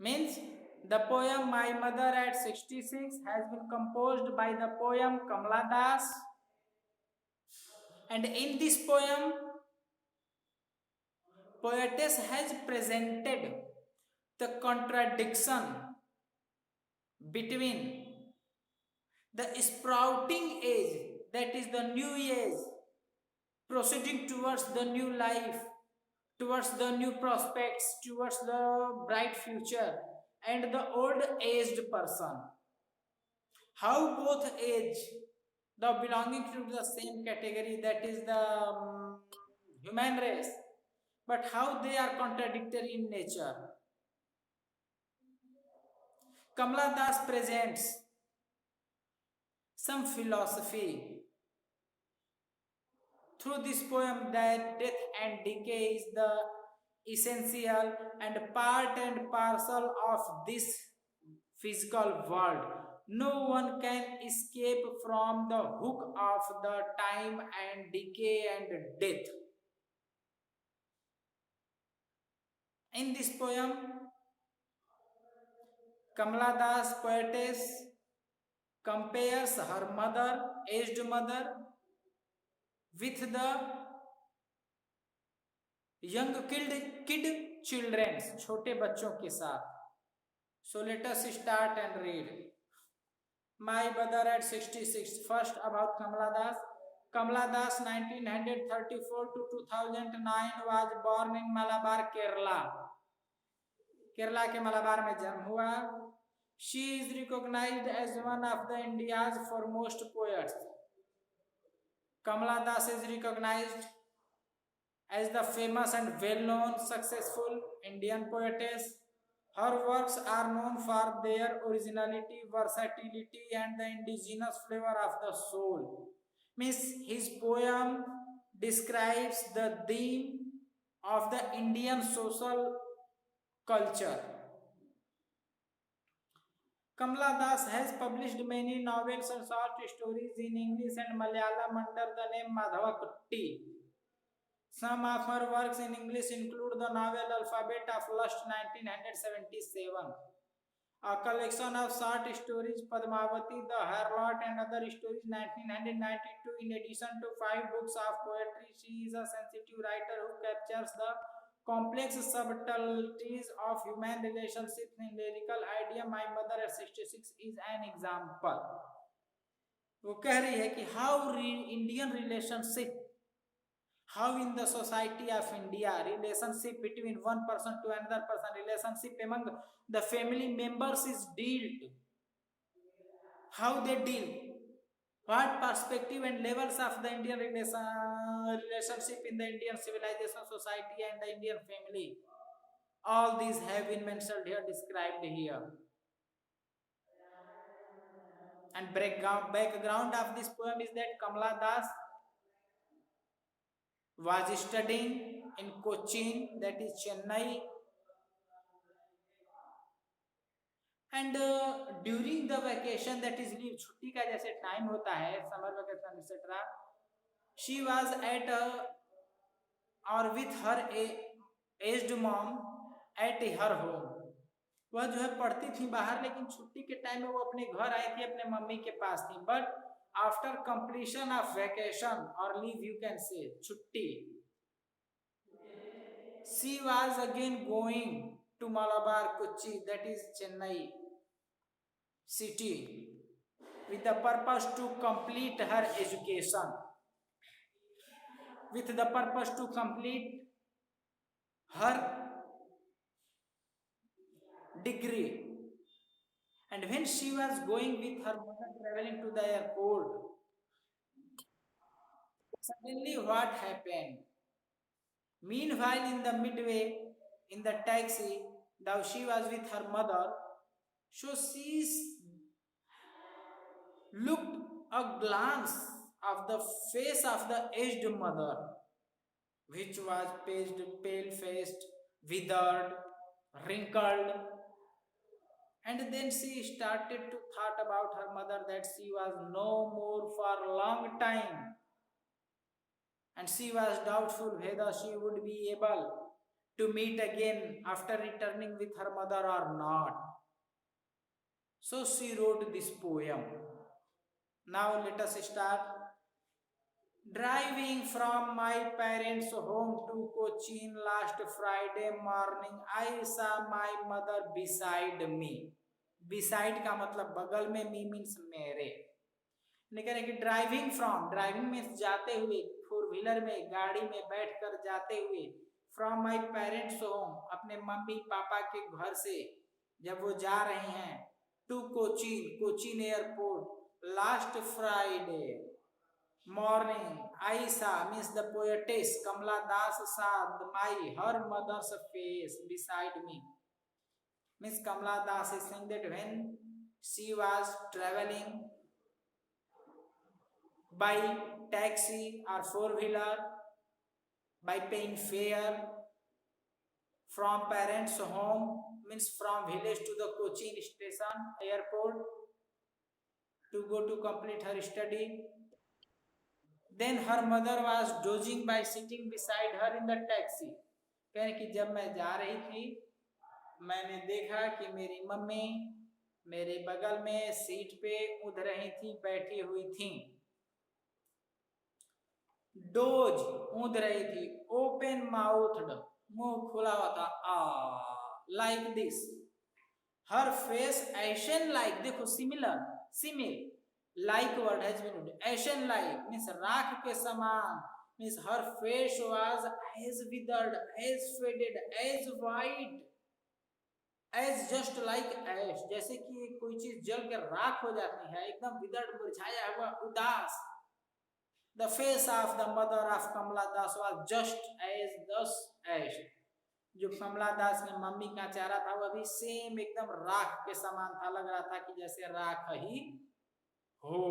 Means the poem My Mother at 66 has been composed by the poem Kamala Das, and in this poem poetess has presented the contradiction between the sprouting age, that is the new age, proceeding towards the new life, towards the new prospects, towards the bright future, and the old aged person. How both age, the belonging to the same category, that is the human race, but how they are contradictory in nature. Kamala Das presents some philosophy through this poem that death and decay is the essential and part and parcel of this physical world. No one can escape from the hook of the time and decay and death. In this poem, Kamala Das poetess compares her mother, aged mother, with the young kid children, छोटे बच्चों के साथ. So let us start and read. My mother at 66. First about Kamala Das. Kamala Das 1934 to 2009 was born in Malabar, Kerala. Kerala के मलाबार में जन्म हुआ. She is recognized as one of the India's foremost poets. Kamala Das is recognized as the famous and well-known successful Indian poetess. Her works are known for their originality, versatility, and the indigenous flavor of the soul. Means his poem describes the theme of the Indian social culture. Kamala Das has published many novels and short stories in English and Malayalam under the name Madhava Kutti. Some of her works in English include the novel Alphabet of Lust 1977, a collection of short stories Padmavati, The Harlot and Other Stories 1992. In addition to 5 books of poetry, she is a sensitive writer who captures the complex subtleties of human relationships in lyrical idiom. My Mother at 66 is an example. वो कह रही है कि how Indian relationship, how in the society of India, relationship between one person to another person, relationship among the family members is dealt, how they deal, what perspective and levels of the Indian relationship in the Indian civilization, society and the Indian family, all these have been mentioned here, described here. And background of this poem is that Kamala Das was studying in Cochin, that is Chennai, and during the vacation, that is leave, छुट्टी का जैसे time होता है, summer vacation etc., she was at or with her aged mom at her home. वह जो है पढ़ती थी बाहर, लेकिन छुट्टी के टाइम में वो अपने घर आई थी, अपने मम्मी के पास थी. But after completion of vacation और लीव, यू कैन से छुट्टी, she was again going to Malabar, Kochi, that is Chennai city, with the purpose to complete her education, with the purpose to complete her degree. And when she was going with her mother traveling to the airport, suddenly what happened? Meanwhile, in the midway, in the taxi, though she was with her mother, so she looked a glance of the face of the aged mother, which was pale-faced, withered, wrinkled. And then she started to thought about her mother, that she was no more for a long time. And she was doubtful whether she would be able to meet again after returning with her mother or not. So she wrote this poem. Now let us start. Driving from my parents' home to Cochin last Friday morning, I saw my mother beside me. Beside का मतलब बगल में, me means मेरे. लेकिन कि driving from, driving means जाते हुए, four wheeler में, गाड़ी में बैठकर जाते हुए, फ्रॉम माई पेरेंट्स होम, अपने मम्मी पापा के घर से जब वो जा रहे हैं, to Cochin, Cochin airport, last Friday morning, I saw means the poetess Kamala Das saw my her mother's face beside me. Miss Kamala Das is saying that when she was traveling by taxi or four-wheeler, by paying fare from parents' home, means from village to the Cochin station airport to go to complete her study. Then her mother was dozing by sitting beside her in the taxi. कह कि जब मैं जा रही थी मैंने देखा कि मेरी मम्मी मेरे बगल में सीट पे उध रही थी, बैठी हुई थी. डोज ऊँध रही थी, ओपन माउथड मुंह खुला हुआ था, like this. Her face ashen like, देखो similar, simile, like word has been used. Ashen like means राख के समान, means her face was as withered, as faded, as white, as just like ash, जैसे कि कोई चीज जल के राख हो जाती है, एकदम विदर्ड, मुरझाया हुआ, उदास. The face of the mother of Kamala Das was just as thus ash. जो कमला दास ने मम्मी का चेहरा था वो भी सेम एकदम राख के समान था, लग रहा था कि जैसे राख ही हो.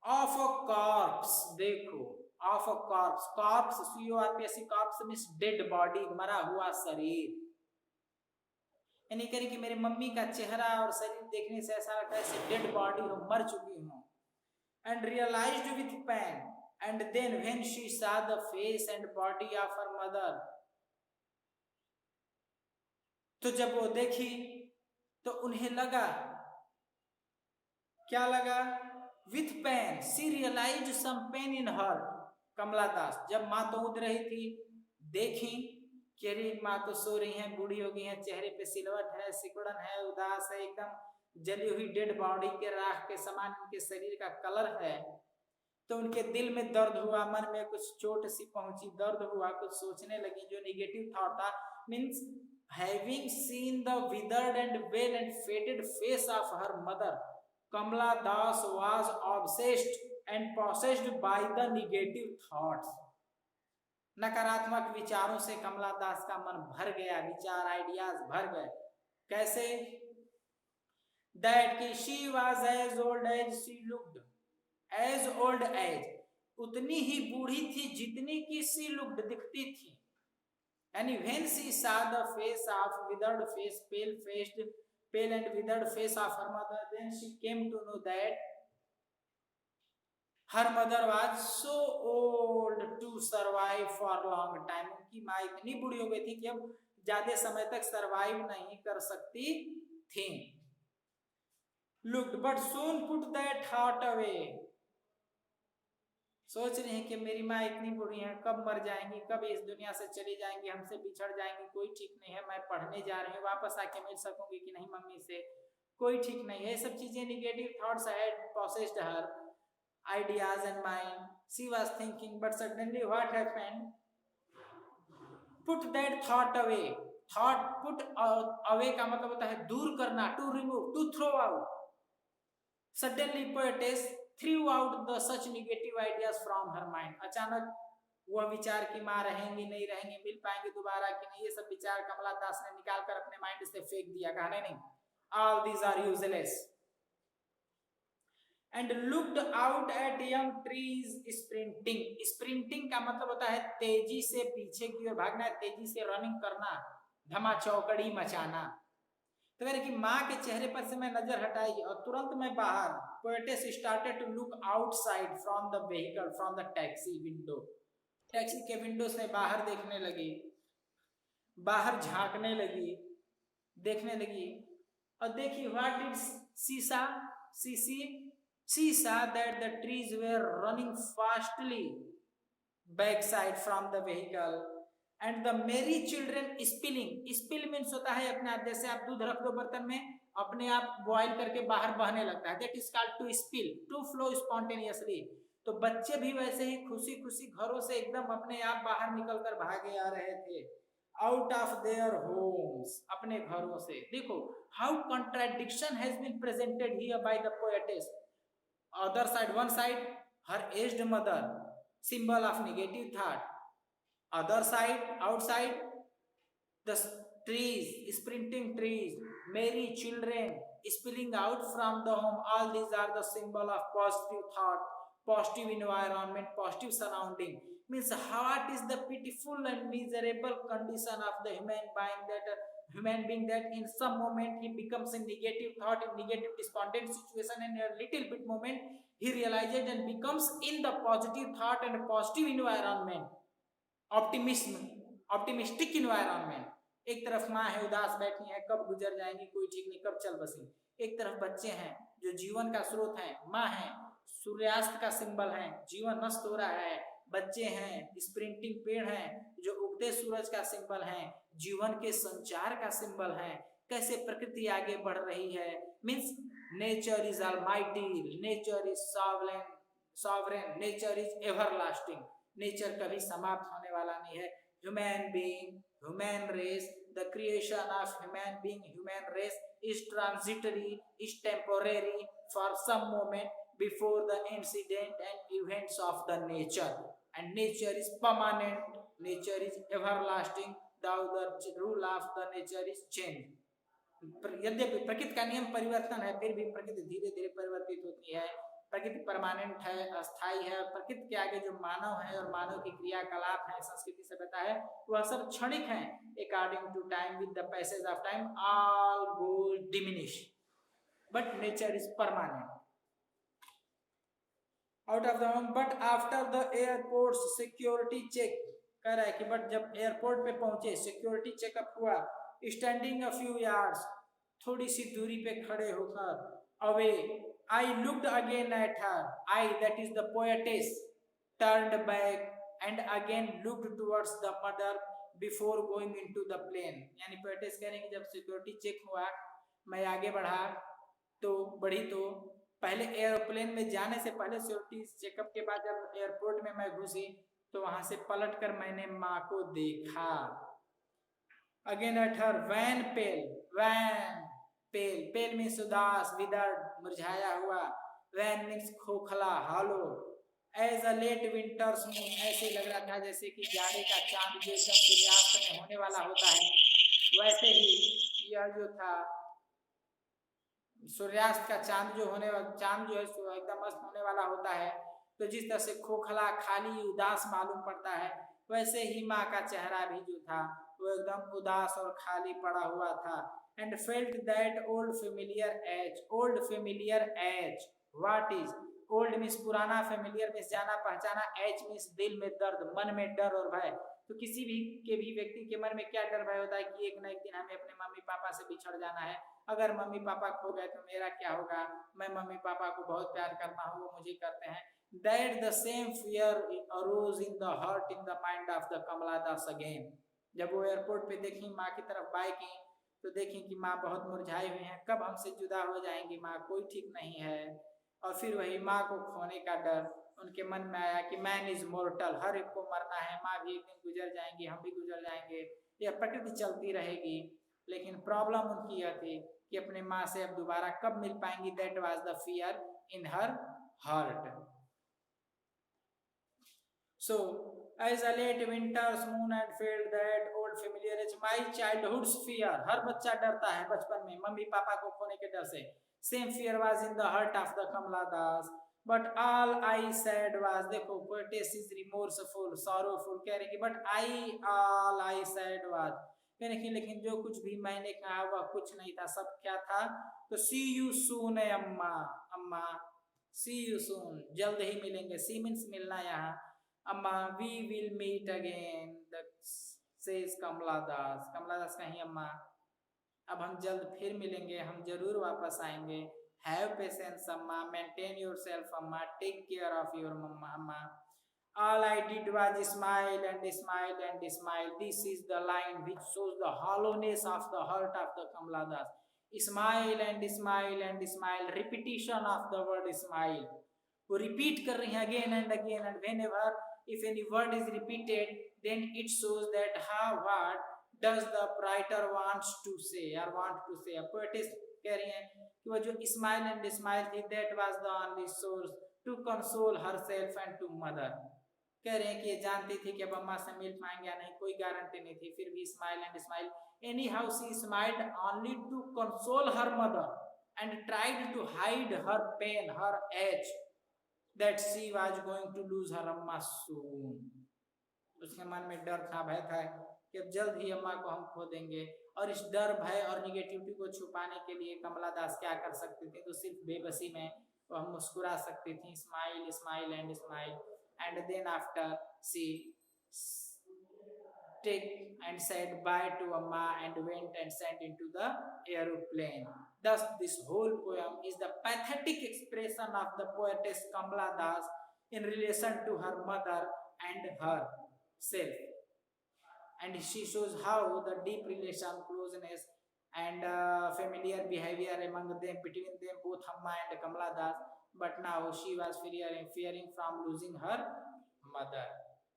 Of a corpse, देखो, of a corpse, corpse CORPS, corpse means dead body, मरा हुआ शरीर. यानी कह रही कि मेरी मम्मी का चेहरा और शरीर देखने से ऐसा लगता है जैसे डेड बॉडी हो, मर चुकी हूँ. And realized with pain, and then when she saw the face and body of her mother, तो जब वो देखी तो उन्हें लगा, क्या लगा? With pain, she realized some pain in her. कमला दास जब माँ तो उठ रही थी, देखी कि अरे माँ तो सो रही हैं, बूढ़ी हो गई हैं, चेहरे पे सिलवट है, सिकुड़न है, उदास है, एकदम जली हुई डेड बॉडी के राख के समान उनके शरीर का कलर है. तो उनके दिल में दर्द हुआ, मन में कुछ चोट सी पहुंची, दर्द हुआ, कुछ सोचने लगी जो नेगेटिव थॉट था. Means having seen the withered and well and faded face of her mother, Kamala Das was obsessed and possessed by the negative thoughts. नकारात्मक विचारों से कमला दास का मन भर गया, विचार आइडियाज भर गए. कैसे? That कि she was as old as she looked, as old as, उतनी ही बूढ़ी थी जितनी की she looked, दिखती थी. And when she saw the face of withered face, pale and withered face of her mother, then she came to know that her mother was so old to survive for long time. उनकी माँ इतनी बूढ़ी हो गई थी कि अब ज्यादा समय तक सरवाइव नहीं कर सकती थी. Looked but soon put that thought away. सोच रही हैं कि मेरी माँ इतनी बूढ़ी हैं, कब मर जाएंगी, कब इस दुनिया से चली जाएंगी, हमसे बिछड़ जाएंगी, कोई ठीक नहीं है. मैं पढ़ने जा रही हूँ, वापस आके मिल सकूंगी कि नहीं मम्मी से, कोई ठीक नहीं है. सब चीजें negative thoughts had possessed her ideas and mind. She was thinking, but suddenly what happened? Put that thought away. Thought put away का मतलब होता है दूर करना, to remove, to throw out. Suddenly poetess threw out the such negative ideas from her mind. अचानक वह विचार की माँ रहेंगी नहीं रहेंगी, मिल पाएंगे दोबारा कि नहीं, ये सब विचार कमला दास ने निकाल कर अपने माइंड से फेंक दिया. कहा नहीं, all these are useless. And looked out at young trees sprinting. Sprinting का मतलब होता है तेजी से पीछे की ओर भागना, तेजी से रनिंग करना, धमा चौकड़ी मचाना. तो मेरे की माँ के चेहरे पर से मैं नजर हटाई और तुरंत मैं बाहर. Poetess started to look outside from the vehicle, from the taxi window. Taxi के विंडो से बाहर देखने लगी, बाहर झांकने लगी, देखने लगी और देखी what did she saw that the trees were running fastly backside from the vehicle and the merry children spill means होता है अपने आप, जैसे आप दूध रख दो बर्तन में अपने आप बॉईल करके बाहर बहने लगता है, that is called to spill, to flow spontaneously। तो बच्चे भी वैसे ही खुशी खुशी घरों से एकदम अपने आप बाहर निकलकर भागे आ रहे थे, आउट ऑफ देयर होम्स, अपने घरों से। देखो how contradiction has been presented here by the poetess. Other side, one side her aged mother, symbol of negative thought, other side, outside the trees, sprinting trees, merry children spilling out from the home, all these are the symbol of positive thought, positive environment, positive surrounding। Means what is the pitiful and miserable condition of the human being that in some moment he becomes a negative thought, in negative despondent situation, and in a little bit moment he realizes and becomes in the positive thought and positive environment, optimistic environment। एक तरफ माँ है उदास बैठी है, कब गुजर जाएंगी कोई ठीक नहीं, कब चल बसी। एक तरफ बच्चे हैं जो जीवन का स्रोत हैं, माँ है सूर्यास्त का सिंबल है, जीवन नष्ट हो रहा है। बच्चे हैं स्प्रिंटिंग पेड़ हैं जो उगते सूरज का सिंबल है, जीवन के संचार का सिंबल है। कैसे प्रकृति आगे बढ़ रही है, means nature is almighty, nature is sovereign, nature is everlasting, nature कभी समाप्त होने वाला नहीं है। Human being, human race, the creation of human being, human race is transitory, is temporary for some moment before the incident and events of the nature, and nature is permanent, nature is everlasting, thou the rule of the nature is change। यद्यपि प्रकृति का नियम परिवर्तन है, फिर भी प्रकृति धीरे धीरे परिवर्तित होती है। प्रकृति परमानेंट है, अस्थाई है। प्रकृति के आगे जो मानव है और मानव की क्रियाकलाप है, संस्कृति सभ्यता है, वह सब क्षणिक है। According to time, with the passage of time, all goes diminish, but nature is permanent. Out of the home, but after the airport security check, कह रहा है कि बट जब एयरपोर्ट पे पहुंचे, सिक्योरिटी चेकअप हुआ, स्टैंडिंग अ फ्यू यार्ड्स, थोड़ी सी दूरी पे खड़े होकर, away, I looked again at her, I that is the poetess, turned back and again looked towards the mother before going into the plane. यानी पोएटेस कह रहे हैं कि जब सिक्योरिटी चेक हुआ, मैं आगे बढ़ा तो पहले एयरप्लेन में जाने से पहले सिक्योरिटी चेकअप के बाद जब एयरपोर्ट में मैं घुसी तो वहां से पलटकर मैंने माँ को देखा। Again at her, wan pale means उदास, विदर्ड, मुरझाया हुआ, वैन मीन्स खोखला, hollow, as a late winter's moon, ऐसे लग रहा था जैसे कि जाड़े का चांद जो एकदम सूर्यास्त में होने वाला होता है, वैसे ही यह जो था सूर्यास्त का चांद जो है एकदम मस्त होने वाला होता है। तो जिस तरह से खोखला, खाली, उदास मालूम पड़ता है, वैसे ही माँ का चेहरा भी जो था वो एकदम उदास और खाली पड़ा हुआ था। And felt that old familiar ache, what is old means पुराना, फेमिलियर मीन्स जाना पहचाना, एज मीन्स दिल में दर्द, मन में डर और भय। तो किसी भी व्यक्ति के मन में क्या डर भय होता है कि एक न एक दिन हमें अपने मम्मी पापा से बिछड़ जाना है, अगर मम्मी पापा खो गए तो मेरा क्या होगा, मैं मम्मी पापा को बहुत प्यार करता हूँ, वो मुझे करते हैं। That the same fear arose in the heart, in the mind of the Kamala Das again। जब वो एयरपोर्ट पे देखी, माँ की तरफ बाय की तो देखी कि माँ बहुत मुरझाई हुई हैं, कब हमसे जुदा हो जाएंगी माँ, कोई ठीक नहीं है। और फिर वही माँ को खोने का डर उनके मन में आया कि मैन इज मोर्टल, हर एक को मरना है, माँ भी एक दिन गुजर जाएंगी, हम भी गुजर जाएंगे, यह प्रकृति चलती रहेगी। लेकिन प्रॉब्लम उनकी यह थी कि अपने माँ से अब दोबारा कब मिल पाएंगी। That was the fear in her heart. So as a late winter's moon had filled that old familiar as my childhood's fear, हर बच्चा डरता है बचपन में मम्मी पापा को खोने के डर से। Same fear was in the heart of the Kamala Das, but all I said was, देखो poetess is remorseful, sorrowful, कह रही कि but all I said was, लेकिन जो कुछ भी मैंने कहा वह कुछ नहीं था, सब क्या था, तो see you soon अम्मा, see you soon, जल्द ही मिलेंगे। सी मीन्स मिलना, यहाँ अम्मा we will meet again, says Kamala Das. Kamala Das कहीं अम्मा अब हम जल्द फिर मिलेंगे, हम जरूर वापस आएंगे। हैव पेशेंस अम्मा, मेंटेन योरसेल्फ अम्मा, टेक केयर ऑफ योर मम्मा अम्मा। All I did was smile and smile and smile. This is the line which shows the hollowness of the heart of the Kamala Das. Smile and smile and smile. Repetition of the word smile. वो repeat कर रही हैं again and again, and whenever if any word is repeated, then it shows that how what does the writer wants to say or want to say. Poetess कह रही हैं कि वो जो smile and smile थी, that was the only source to console herself and to mother. कह रहे हैं कि ये जानती थी कि अब अम्मा से मिल पाएंगे या नहीं, कोई गारंटी नहीं थी, फिर भी smile and smile. Anyhow she smiled only to console her mother and tried to hide her pain, her ache, that she was going to lose her अम्मा सून। उसके मन में डर था, भय था कि अब जल्द ही अम्मा को हम खो देंगे। और इस डर, भय और निगेटिविटी को छुपाने के लिए कमला दास क्या कर सकती थी? तो सिर्फ बेबसी में वो हम मुस्कुरा सकती थी, smile smile and smile. And then after she take and said bye to Amma and went and sent into the aeroplane. Thus this whole poem is the pathetic expression of the poetess Kamala Das in relation to her mother and herself, and she shows how the deep relation, closeness and familiar behavior among them, between them both, Amma and Kamala Das. But now she was fearing from losing her mother.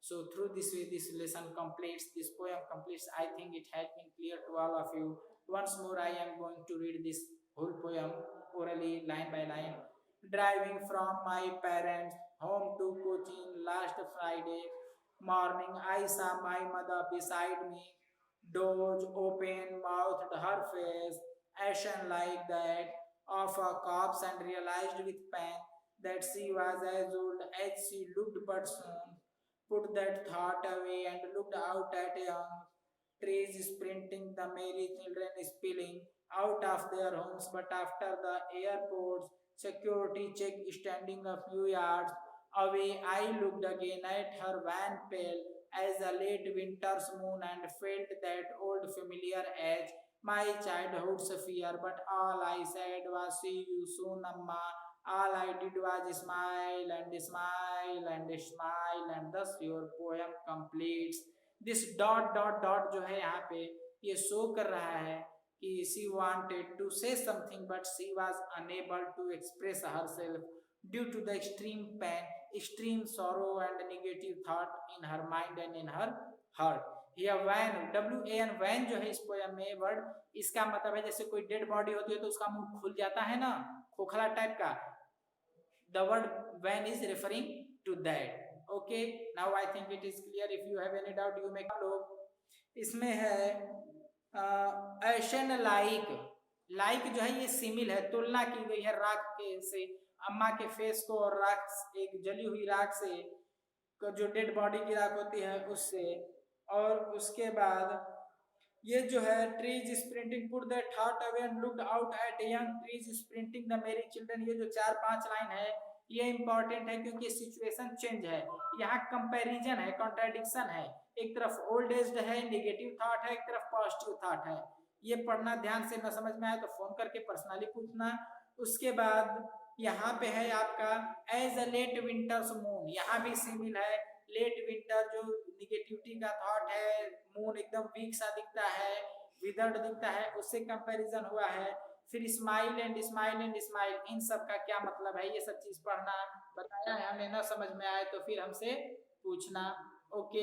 So through this way this lesson completes, this poem completes. I think it has been clear to all of you. Once more I am going to read this whole poem orally, line by line. Driving from my parents home to Cochin last Friday morning, I saw my mother beside me, doze, open mouthed, her face ashen like that of a corpse, and realized with pain that she was as old as she looked, but soon put that thought away and looked out at young trees sprinting, the merry children spilling out of their homes. But after the airport's security check standing a few yards away, I looked again at her wan pale as a late winter's moon and felt that old familiar edge, my childhood's fear. But all I said was, see you soon, Amma. All I did was smile and smile and smile, and thus your poem completes. This dot dot dot जो है यहाँ पे ये show कर रहा है कि she wanted to say something but she was unable to express herself due to the extreme pain, extreme sorrow and negative thought in her mind and in her heart. यह वैन, WAN, वैन जो है इस poem में word, इसका मतलब है जैसे कोई डेड बॉडी होती है तो उसका मुंह खुल जाता है ना, खोखला टाइप का। The word when is referring to that. Okay, now I think it is clear. If you have any doubt you may look. इसमें है एशन लाइक, लाइक जो है ये सिमिल है, तुलना की गई है राख के से, अम्मा के फेस को और राख, एक जली हुई राख से, जो डेड बॉडी की राख होती है उससे। और उसके बाद ये जो है trees sprinting, put that thought away and looked out at young trees sprinting the मेरी चिल्ड्रन, ये जो 4-5 लाइन है ये इंपॉर्टेंट है क्योंकि सिचुएशन चेंज है, यहाँ कंपैरिजन है, कॉन्ट्राडिक्शन है। एक तरफ ओल्ड एज्ड है, नेगेटिव थॉट है, एक तरफ पॉजिटिव थॉट है। ये पढ़ना, ध्यान से न समझ में आए तो फोन करके पर्सनली पूछना। उसके बाद यहाँ पे है आपका as a late winter's moon, यहाँ भी सिमिल है। लेट विंटर जो निगेटिविटी का थॉट है, मून एकदम वीक सा दिखता है, विदर्ड दिखता है, उससे कंपैरिजन हुआ है। फिर smile and smile and smile, इन सब का क्या मतलब है ये सब चीज पढ़ना, बताया है हमें, ना समझ में आए तो फिर हमसे पूछना। ओके।